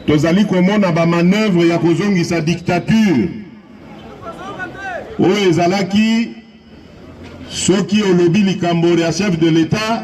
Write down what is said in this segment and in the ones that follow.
tozali komona ba manœuvre ya kozongisa dictature oyo ezalaki soki olobi likambo ya chef de l'État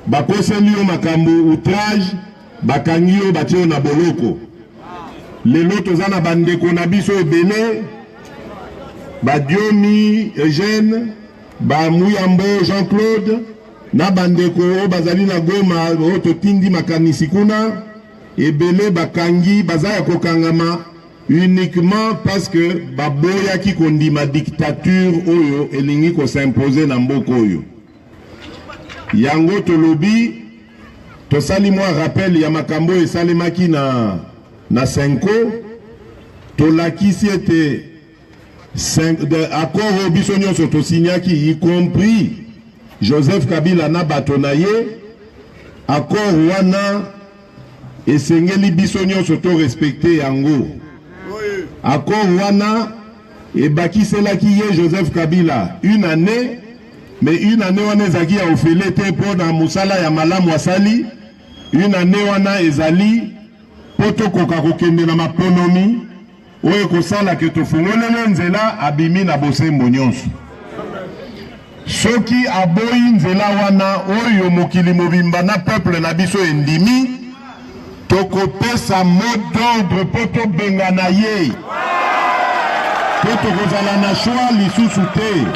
bakoseli yo makambo outrage bakangi yo batie yo na boloko. Lelo toza na bandeko na biso ebele Badiomi Eugène, Muyambo Jean-Claude, na bandeko o bazali na Goma o totindi makanisi kuna ebele bakangi bazaya kokangama uniquement parce que baboya ki kondima dictature oyo elingi ko s'imposer na mboko oyo. Yango tolobi tosali mwa rappel ya makambo esalemaki na Senko tolakisi ete accord biso nyonso tosignaki y compris Joseph Kabila na bato na ye accord wana esengeli biso nyonso to respecter yango. Accord wana ebakiselaki ye Joseph Kabila une année, mais une année wana ezaki ya ofele te po na musala ya malamu asali. Une année wana ezali poto koka kokende na maponomi oyo kosala ke tofungolele nzela abimi na bosembo nyonso. Soki aboyi nzela wana oyo mokili mobimba na peuple na biso endimi tokopesa mot d'ordre poto bengana ye tokozala na choix lisusu te,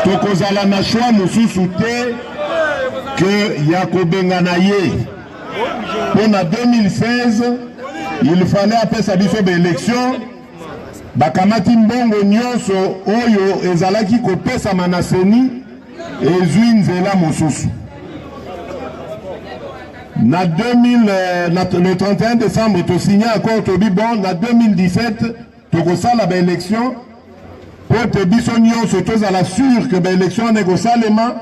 tokozala na choix mususu te que ya kobengana ye. Pour 2016 il fallait apesa biso be élection bakamati mbongo nyonso oyo ezalaki kopesa manaseni ezwi nzela mosusu. Na 2000 le 31 décembre to signé accord to bi bon na 2017 to kosala ba élection pour te biso nyonso tozala sûr que ba élection négosalema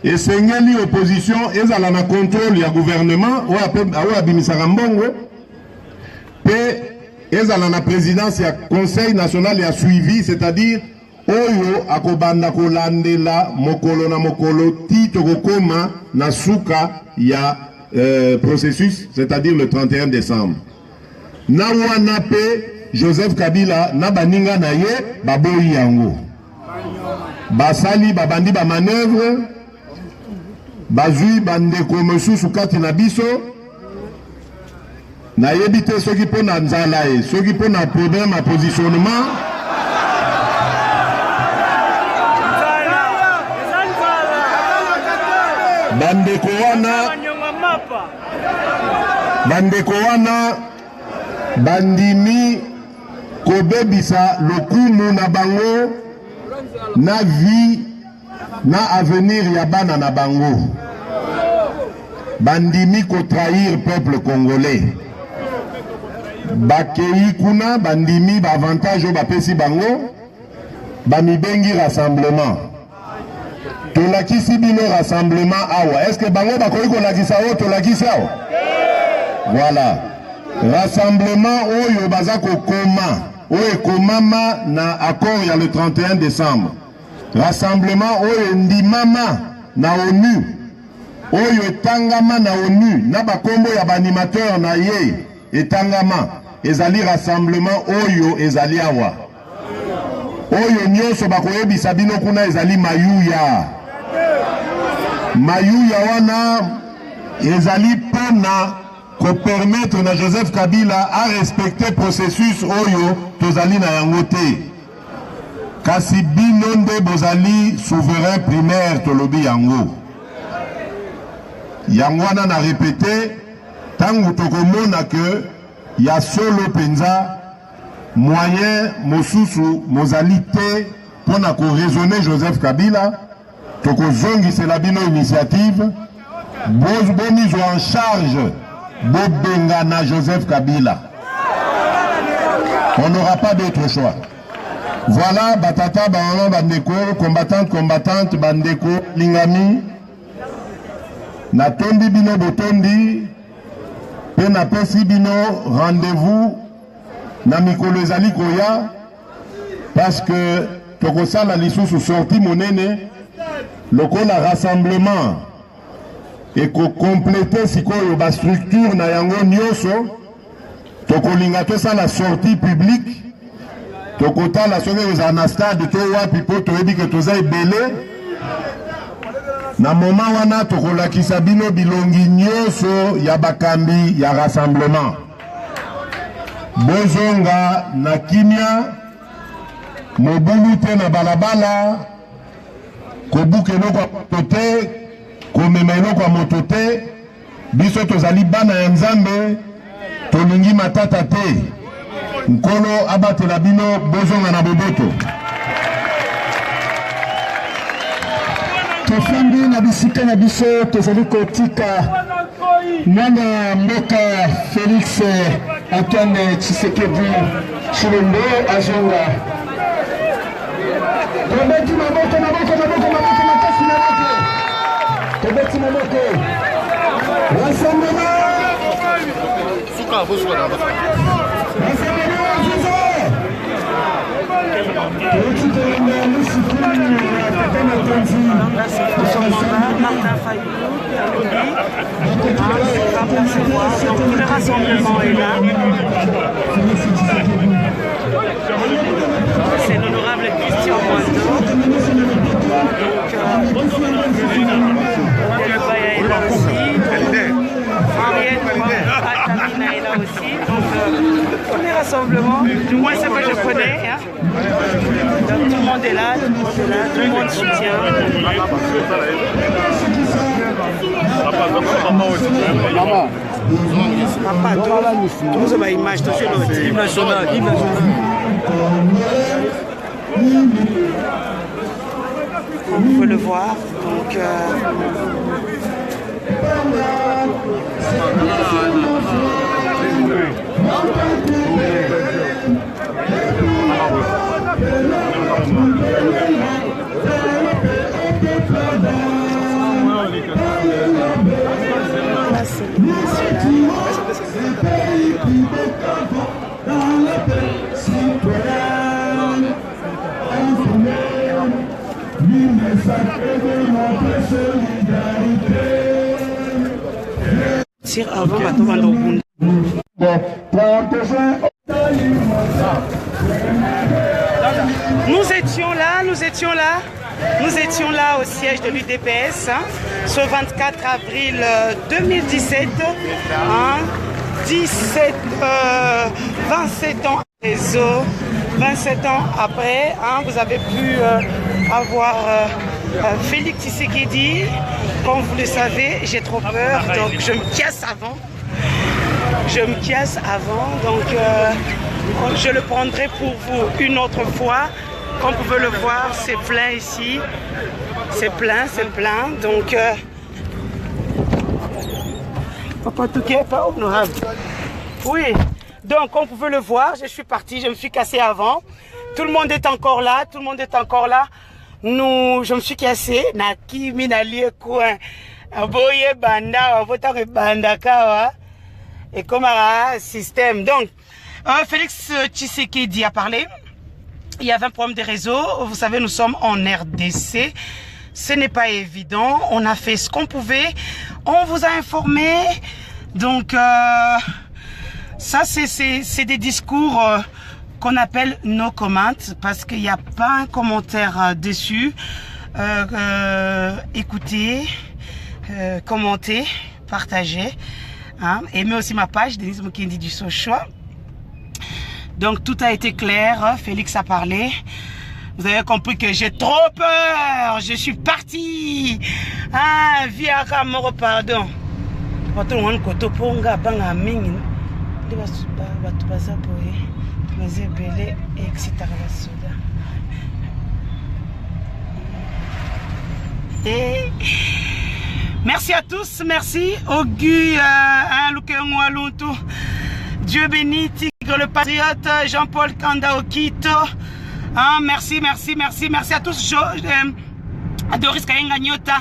et sengeli opposition ezala na contrôle ya gouvernement oyo abimisaka mbongo pe ezala na présidence ya conseil national ya suivi, c'est-à-dire oyo akobanda kolandela mokolo na mokolo ti tokokoma na suka ya processus, c'est-à-dire le 31 décembre. Na wana pe Joseph Kabila na baninga na ye baboyi yango basali babandi ba manœuvre bazui bandeko mosusu kati na biso na yebite soki po na nzala e soki po na problème à positionnement bandeko wana bandimi kobebisa lokumu na bango na vie na avenir ya bana na bango. Bandimi ko trahir peuple congolais. Bakei kuna bandimi ba avantage o bapesi bango bamibengi rassemblement. Tolakisi bino rassemblement awa. Est-ce que bango bakoki kolakisa o tolakisi awa? Voilà. Rassemblement oyo baza kokoma oyo komama na accord ya le 31 décembre. Rassemblement oyo ndimama na ONU oyo etangama na ONU na bakombo ya banimateur na ye etangama ezali rassemblement oyo ezali awa oyo nyonso bakoyebisa bino kuna ezali mayuya wana ezali pona ko permettre na Joseph Kabila a respecter processus oyo tozali na yango te. Kasi bino nde bozali souverain primaire tolobi yango. Yango wana na répété tangu tokomona que ya solo penza moyen mosusu mozali te pona ko raisonner Joseph Kabila tokozongisela bino initiative bomise en charge bobengana Joseph Kabila. On n'aura pas d'autre choix. Voilà, batata, banana, bandeko, combattante, bandeko, lingami. Na tondi bino botondi, pe na pesi bino rendez-vous na mikolo ezali koya, parce que tokosala lisusu sorti monene, lokola rassemblement et ko compléter sikoyo ba structure na yango nyoso tokolinga tosa la sortie publique tokotala soki oza na stade to wapi po toyebi ke toza ebele na moment wana tokolakisa bino bilongi nyonso ya bakambi ya rassemblement bozonga na kimia mobulu te na balabala kobuka eloko ya moto te komema eloko ya moto te biso tozali bana ya nzambe tolingi matata te nkolo abatela bino bozonga na boboto tofandi na bisika na biso tozali kotika mwana mboka Félix Antoine Tshisekedi Tshilombo azonga tobeti maboko makasi na moko tobeti maboko rassemblement Martin Fayoulou, donc tout le rassemblement est là. C'est l'honorable Christian Moiseau. Delbaya est là aussi. Henriette Atamina est là aussi. Donc tous les rassemblements, du moins ce que je connais. Hein. Donc, tout le monde est là, tout le monde soutient. Papa, tout ça, image, tout ça, l'hymne national. On peut le voir, donc. Tire avant bateau Bandokunda. Nous étions là au siège de l'UDPS hein, ce 24 avril 2017, hein, 27 ans réseau, 27 ans après, hein, vous avez pu avoir Félix Tshisekedi. Comme vous le savez, j'ai trop peur, donc je me casse avant. Donc je le prendrai pour vous une autre fois. Comme vous pouvez le voir, c'est plein ici. C'est plein. Donc, papa, tout est pas honorable. Oui. Donc, comme vous pouvez le voir, je suis partie, je me suis cassée avant. Tout le monde est encore là. Je me suis cassée. Naki minali coin. Aboye banda, votant banda kawa. Et comme un système. Donc, Félix Tshisekedi a parlé. Il y avait un problème de réseau. Vous savez, nous sommes en RDC. Ce n'est pas évident. On a fait ce qu'on pouvait. On vous a informé. Donc, ça, c'est des discours qu'on appelle no comment parce qu'il n'y a pas un commentaire dessus. Écoutez, commentez, partagez. Hein, aimez aussi ma page, Denise Mukendi du Sochoa. Donc tout a été clair, Félix a parlé. Vous avez compris que j'ai trop peur, je suis partie. Ah, via Kamoro, pardon. Et merci à tous, merci. Augu, Dieu bénit, Tigre le patriote, Jean-Paul Kanda Okito. Ah, merci à tous. Doris Kayenga Nyota,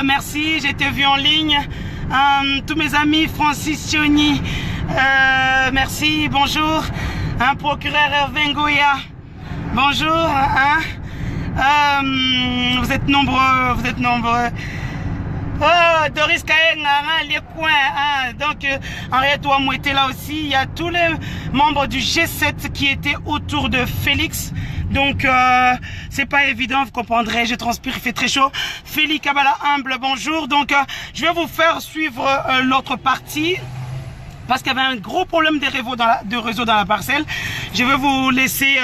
merci, j'ai été vu en ligne. Tous mes amis, Francis Chioni, merci, bonjour. Procureur Hervé Ngoya, bonjour. Vous êtes nombreux. Oh, Doris Kaenga, hein, les coins. Hein. Donc, Henriette Ouamou était là aussi. Il y a tous les membres du G7 qui étaient autour de Félix. Donc, c'est pas évident, vous comprendrez. Je transpire, il fait très chaud. Félix Kabala Humble, bonjour. Donc, je vais vous faire suivre l'autre partie. Parce qu'il y avait un gros problème de réseau dans la parcelle. Je vais vous laisser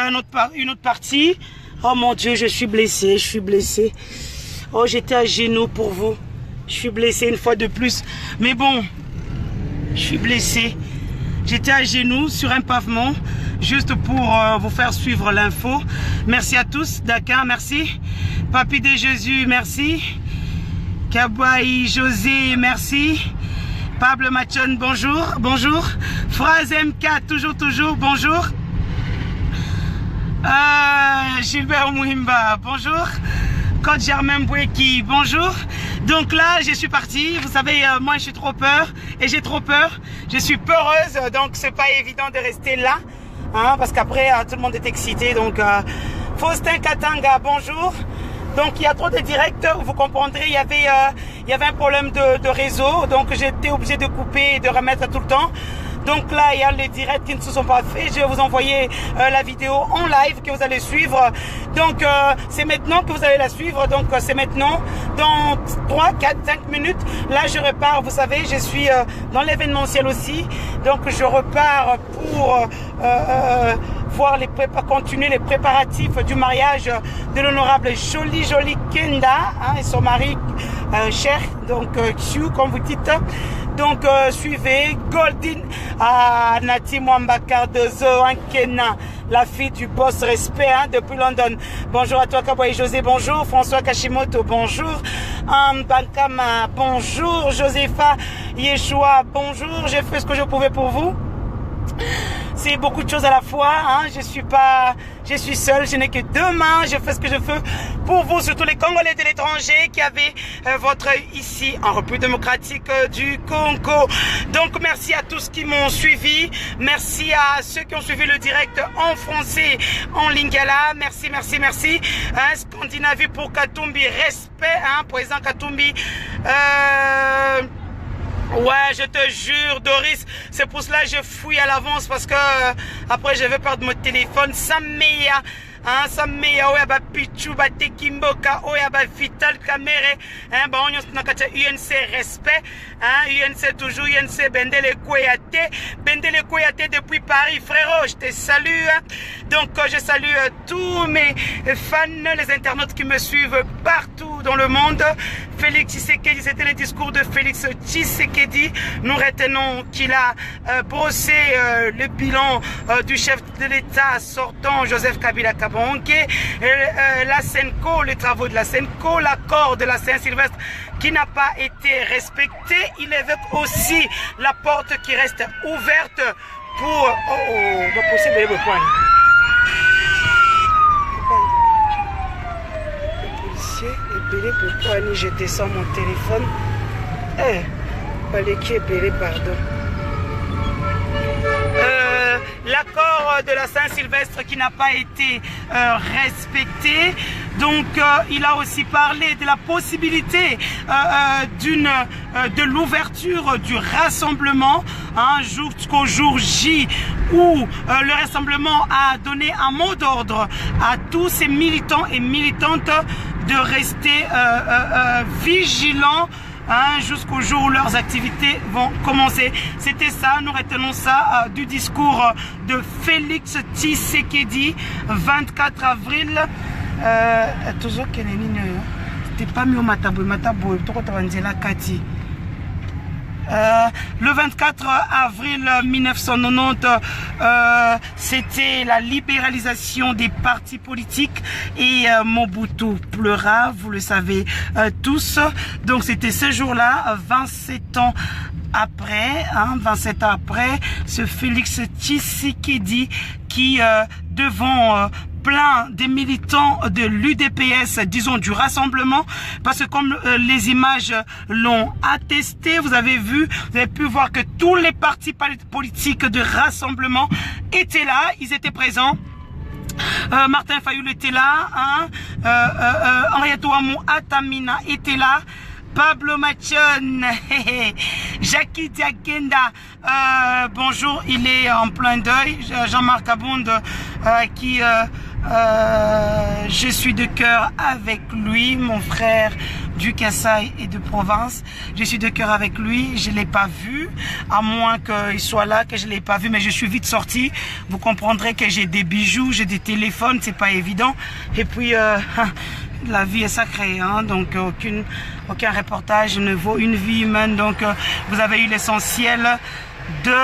une autre partie. Oh mon Dieu, je suis blessée, je suis blessée. Oh, j'étais à genoux pour vous. Je suis blessée une fois de plus. Mais bon, je suis blessée. J'étais à genoux sur un pavement, juste pour vous faire suivre l'info. Merci à tous. Dakar, merci. Papi de Jésus, merci. Kabaï José, merci. Pablo Machon, bonjour. Bonjour. Phrase MK, toujours, bonjour. Gilbert Mouhimba, bonjour. Code Germain Boueki, bonjour. Donc là, je suis parti. Vous savez, moi, je suis trop peur. Et j'ai trop peur. Je suis peureuse. Donc, c'est pas évident de rester là. Hein, parce qu'après, tout le monde est excité. Donc, Faustin Katanga, bonjour. Donc, il y a trop de directs. Vous comprendrez, il y avait un problème de réseau. Donc, j'étais obligé de couper et de remettre tout le temps. Donc là, il y a les directs qui ne se sont pas faits. Je vais vous envoyer la vidéo en live que vous allez suivre. Donc, c'est maintenant que vous allez la suivre. Donc, c'est maintenant. Dans 3, 4, 5 minutes, là, je repars. Vous savez, je suis dans l'événementiel aussi. Donc, je repars pour continuer les préparatifs du mariage de l'honorable Jolie Kenda et son mari cher, donc Xiu, comme vous dites. Donc, suivez Goldin Nati Mwambakar de Zoankena, la fille du boss respect depuis London. Bonjour à toi, Kaboy José, bonjour. François Kashimoto, bonjour. Bankama, bonjour. Josepha Yeshua, bonjour. J'ai fait ce que je pouvais pour vous. C'est beaucoup de choses à la fois. Je suis seule, je n'ai que 2 mains. Je fais ce que je fais pour vous, surtout les Congolais de l'étranger qui avaient votre ici en République démocratique du Congo. Donc merci à tous qui m'ont suivi. Merci à ceux qui ont suivi le direct en français, en lingala. Merci. Scandinavie pour Katumbi, respect, président Katumbi. Ouais, je te jure, Doris, c'est pour cela que je fouille à l'avance parce que après je vais perdre mon téléphone. Sameya, Sameya, oya ba pichu ba tekimboka, oya ba vital camere, ba onyo nakata UNC respect, UNC toujours, UNC Bendele Koyate depuis Paris, frérot, je te salue. Donc je salue tous mes fans, les internautes qui me suivent partout dans le monde. Félix Tshisekedi, c'était le discours de Félix Tshisekedi. Nous retenons qu'il a brossé le bilan du chef de l'État sortant, Joseph Kabila Kabonke, la Senco, les travaux de la Senco, l'accord de la Saint-Sylvestre qui n'a pas été respecté. Il évoque aussi la porte qui reste ouverte pour... Je descends mon téléphone. Pardon. L'accord de la Saint-Sylvestre qui n'a pas été respecté. Donc, il a aussi parlé de la possibilité de l'ouverture du rassemblement jusqu'au jour J où le rassemblement a donné un mot d'ordre à tous ces militants et militantes de rester vigilants jusqu'au jour où leurs activités vont commencer. C'était ça, nous retenons ça du discours de Félix Tshisekedi, 24 avril. Toujours que c'était pas mieux Matabo, Kati. Le 24 avril 1990, c'était la libéralisation des partis politiques et Mobutu pleura, vous le savez tous. Donc c'était ce jour-là, 27 ans après, 27 ans après, ce Félix Tshisekedi qui devant plein des militants de l'UDPS, disons du rassemblement, parce que comme les images l'ont attesté, vous avez pu voir que tous les partis politiques de rassemblement étaient là, ils étaient présents. Martin Fayoul était là, Henriette Ouamou Atamina était là, Pablo Machon, Jackie Diakenda, bonjour, il est en plein deuil. Jean-Marc Abonde qui je suis de cœur avec lui, mon frère du Kassai et de Provence. Je suis de cœur avec lui, je ne l'ai pas vu, à moins qu'il soit là, que je ne l'ai pas vu, mais je suis vite sortie. Vous comprendrez que j'ai des bijoux, j'ai des téléphones, c'est pas évident. Et puis, la vie est sacrée, hein, donc aucun reportage ne vaut une vie humaine. Donc, vous avez eu l'essentiel de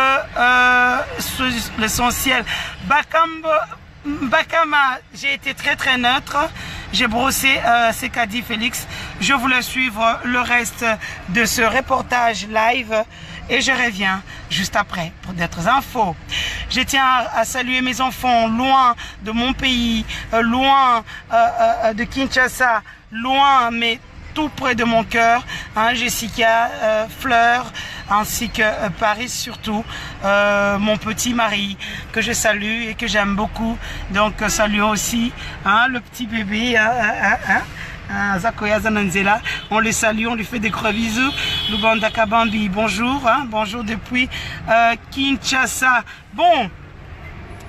l'essentiel. Bakama, j'ai été très neutre. J'ai brossé ce qu'a dit Félix. Je voulais suivre le reste de ce reportage live et je reviens juste après pour d'autres infos. Je tiens à saluer mes enfants loin de mon pays, loin de Kinshasa, loin mais tout près de mon cœur, hein, Jessica, Fleur, ainsi que Paris surtout, mon petit mari que je salue et que j'aime beaucoup. Donc saluons aussi hein, le petit bébé, Zakoya Zananzela, on le salue, on lui fait des gros bisous. Lubanda Kabambi, bonjour, hein, bonjour depuis Kinshasa. Bon,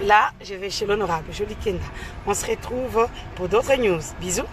là je vais chez l'honorable Jolie Kenda. On se retrouve pour d'autres news. Bisous.